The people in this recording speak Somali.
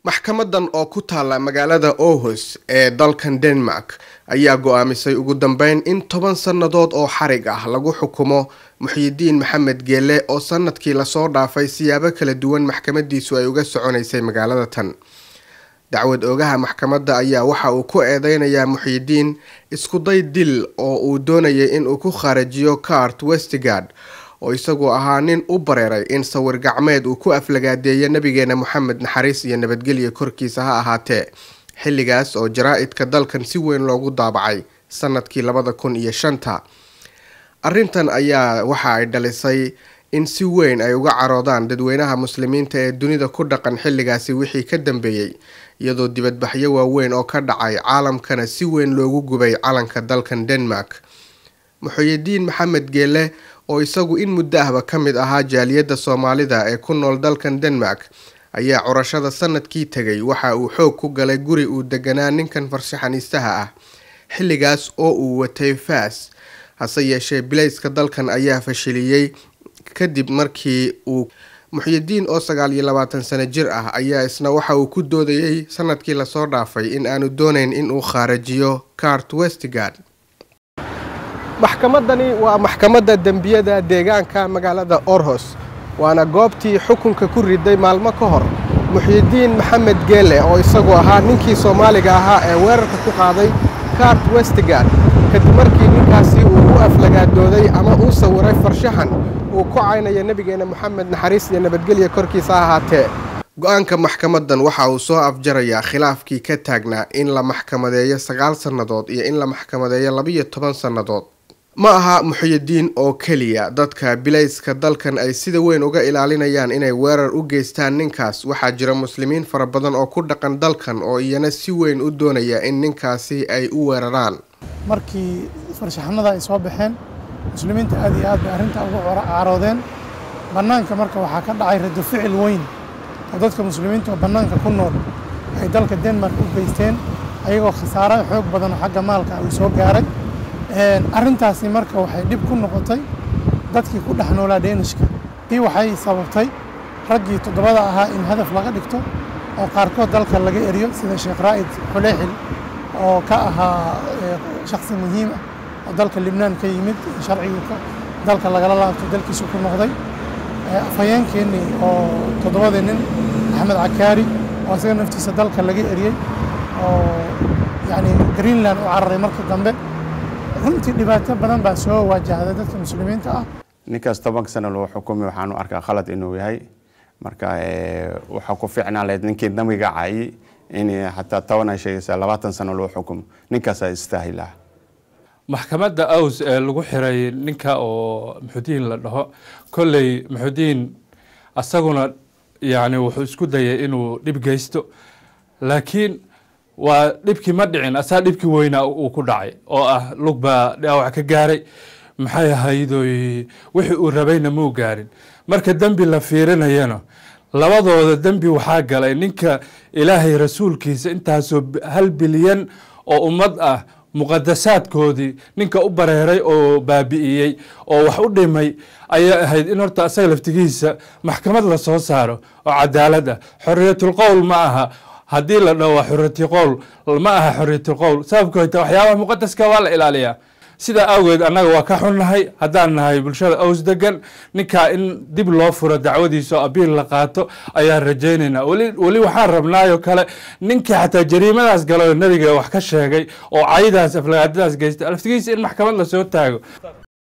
maxkamadan oo ku taala magaalada Aarhus ee dalkan Denmark ayaa go'aamisay ugu dambeyn in 10 sanadood oo xarig ah lagu xukumo Muxyidiin Maxamed Geele oo sanadkii la soo dhaafay siyaabo kala duwan maxkamadiisu ay uga soconaysay magaalada tan. dacwad oogaha maxkamadda ayaa waxa uu ku eedeynayaa Muxyidiin isku day dil oo uu doonayay in uu ku kharajiyo Kurt Westergaard oo isagu ahaa nin u bareeray in sawir gacmeed uu ku aflagaadeeyo nabigeena Maxamed naxariis iyo nabadgelyo korkiisa ha ahaatee xilligaas oo jaraa'idka dalkan si weyn loogu daabacay sanadkii 2005. arrintan ayaa waxa ay dhalisay in si weyn ay uga caroodaan dadweynaha muslimiinta ee dunida ku dhaqan xilligaasi wixii ka dambeeyay iyadoo dibadbaxyo waaweyn oo ka dhacay caalamkana si weyn loogu gubay calanka dalkan Denmark. Muxyidiin Maxamed Geele oo isagu in muddo ahba ka mid ahaa jaaliyadda Soomaalida ee ku nool dalkan Denmark ayaa curashada sanadkii tagay waxa uu xoog ku galay guri uu deganaa ninkan farshaxaniistaha ah xilligaas oo uu watay faas. hase yeeshee bilayska dalkan ayaa fashiliyay kadib markii uu Muxyidiin oo 29 sano jir ah ayaa isna waxa uu ku doodayay sanadkii la soo dhaafay in aanu doonayn in uu kharajiyo Kurt Westergaard. maxkamadani waa maxkamadda dambiyada deegaanka magaalada Aarhus waana goobtii xukunka ku riday maalmo ka hor Muxyidiin Maxamed Geele oo isagu ahaa ninkii Soomaaliga ahaa ee weerarka ku qaaday Kurt Westergaard kadib markii ninkaasi uu u aflagaadooday ama uu sawiray farshaxan uu ku caynaya nabigeena Maxamed naxariis iyo nabadgelyo korkiisa ha ahaatee. go'aanka maxkamadan waxa uu soo afjarayaa khilaafkii ka taagnaa in la maxkamadeeyo 9 sanadood iyo in la maxkamadeeyo 12 sanadood. ma aha Muxyidiin oo kaliya dadka bilayska dalkan ay sida weyn uga ilaalinayaan inay weerar u geystaan ninkaas. waxaa jira muslimiin fara badan oo ku dhaqan dalkan oo iyana si weyn u doonaya in ninkaasi ay u weeraraan. markii farshaxanada ay soo baxeen muslimiinta aad iyo aad bay arrinta ugu caaroodeen. bannaanka marka waxaa ka dhacay rado ficil weyn oo dadka muslimiinta oo bannaanka ku nool ay dalka Denmark u geysteen ayagoo khasaare xoog badan oo xagga maalka ay soo gaaray. arrintaasi marka waxay dib ku noqotay dadkii ku dhex noolaa Deenishka. waxay sababtay raggii 7 ahaa in hadaf laga dhigto oo qaarkood dalka laga eriyo sida Sheekh Raa'id Xuleexil oo ka ahaa shakhsi muhiim ah oo dalka Lebanon ka yimid sharciga dalka lagala laabto dalkiisu ku noqday. afhayeenkeennii oo 7 nin Axmed Cakaari oo isaga naftiisa dalka laga eriyay oo yani Greenland u cararay markii dambe. runtii dhibaato badan baa soo wajahday dadka muslimiinta ah. ninkaas 10 sano loo xukumay waxaan u arkaa khalad inuu yahay. marka waxa ku fiicnaa leed ninkii dambiga caayay in hatta 20 sano loo xukumo ninkaas ay istaahilaa. maxkamadda Aarhus ee lagu xiray ninka oo Muxyidiin la dhaho kolley Muxyidiin asaguna yani wuxuu isku dayay inuu dib geysto laakiin waa dhibkii ma dhicin asaa dhibkii weyna uu ku dhacay oo ah lugba dhaawac ka gaaray maxay ahaydooy wixii uu rabayna muu gaarin. marka dambi la fiirinayana labadooda dambi waxaa galay ninka Ilaahay rasuulkiisa intaasoo 1 bilyan oo ummad ah muqaddasaadkoodii ninka u bareeray oo baabi'iyay oo wax u dhimay ayaa ahayd in horta asaga laftigiisa maxkamad la soo saaro oo cadaalad ah. xorriyatul qowl ma aha haddii la dhaho xorriyatul qowl ma aha xorriyatul qowl sababtoo ah waxyaabaha muqaddaska waa la ilaaliyaa. sida awgeed annaga waa ka xunnahay haddaan nahay bulshada Aarhus degan ninka in dib loo furo dacwadiisa abiil la qaato ayaan rajaynaynaa. wali waxaan rabnaayo kale ninka xataa jariimadaas galo nabiga wax ka sheegay oo caydaas aflagaadadaas geystay laftigiisa in maxkamad la soo taago.